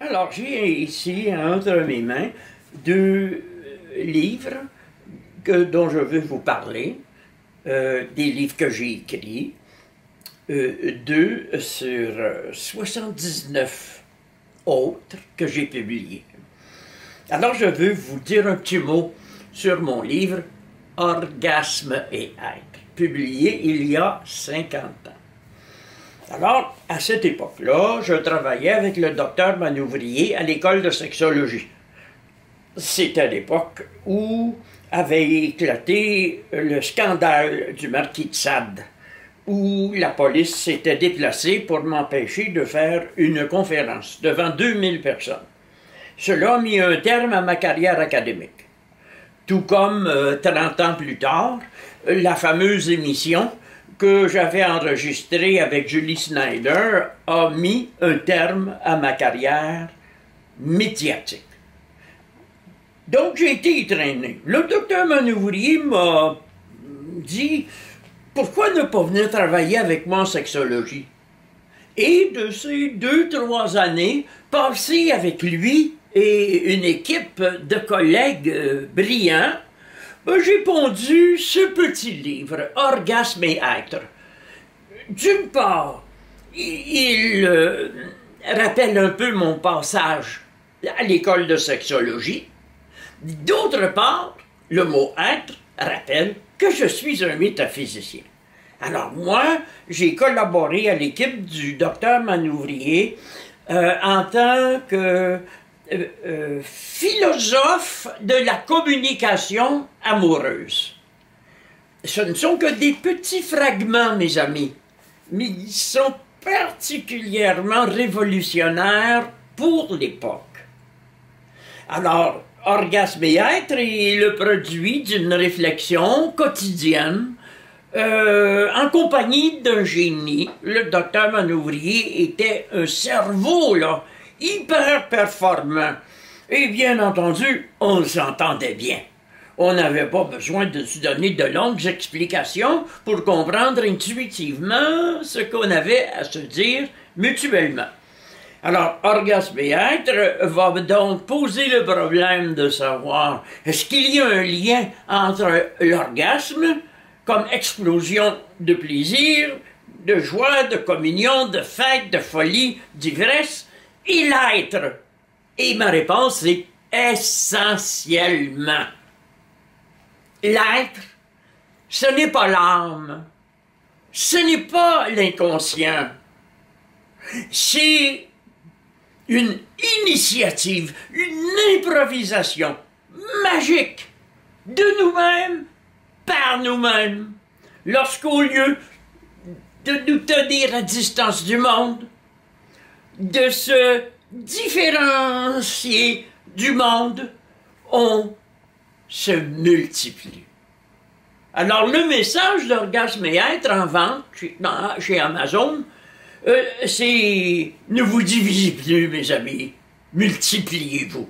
Alors, j'ai ici entre mes mains deux livres dont je veux vous parler, des livres que j'ai écrits, deux sur 79 autres que j'ai publiés. Alors, je veux vous dire un petit mot sur mon livre « Orgasme et être », publié il y a 50 ans. Alors, à cette époque-là, je travaillais avec le docteur Manouvrier à l'école de sexologie. C'était l'époque où avait éclaté le scandale du marquis de Sade, où la police s'était déplacée pour m'empêcher de faire une conférence devant 2000 personnes. Cela a mis un terme à ma carrière académique. Tout comme 30 ans plus tard, la fameuse émission que j'avais enregistrée avec Julie Snyder a mis un terme à ma carrière médiatique. Donc j'ai été traîné. Le docteur Manouvrier m'a dit « Pourquoi ne pas venir travailler avec moi en sexologie ?» Et de ces 2-3 années passées avec lui et une équipe de collègues brillants, j'ai pondu ce petit livre, « Orgasme et être ». D'une part, il rappelle un peu mon passage à l'école de sexologie. D'autre part, le mot « être » rappelle que je suis un métaphysicien. Alors moi, j'ai collaboré à l'équipe du docteur Manouvrier en tant que philosophe de la communication amoureuse. Ce ne sont que des petits fragments, mes amis, mais ils sont particulièrement révolutionnaires pour l'époque. Alors, Orgasme et être est le produit d'une réflexion quotidienne en compagnie d'un génie. Le docteur Manouvrier était un cerveau, là, hyper performant. Et bien entendu, on s'entendait bien. On n'avait pas besoin de se donner de longues explications pour comprendre intuitivement ce qu'on avait à se dire mutuellement. Alors, Orgasme et être va donc poser le problème de savoir est-ce qu'il y a un lien entre l'orgasme comme explosion de plaisir, de joie, de communion, de fête, de folie, d'ivresse, et l'être? Et ma réponse est essentiellement. L'être, ce n'est pas l'âme, ce n'est pas l'inconscient, c'est une initiative, une improvisation magique de nous-mêmes, par nous-mêmes, lorsqu'au lieu de nous tenir à distance du monde, de se différencier du monde, on se multiplie. Alors le message d'Orgasme et être en vente chez Amazon, c'est « Ne vous divisez plus, mes amis, multipliez-vous ».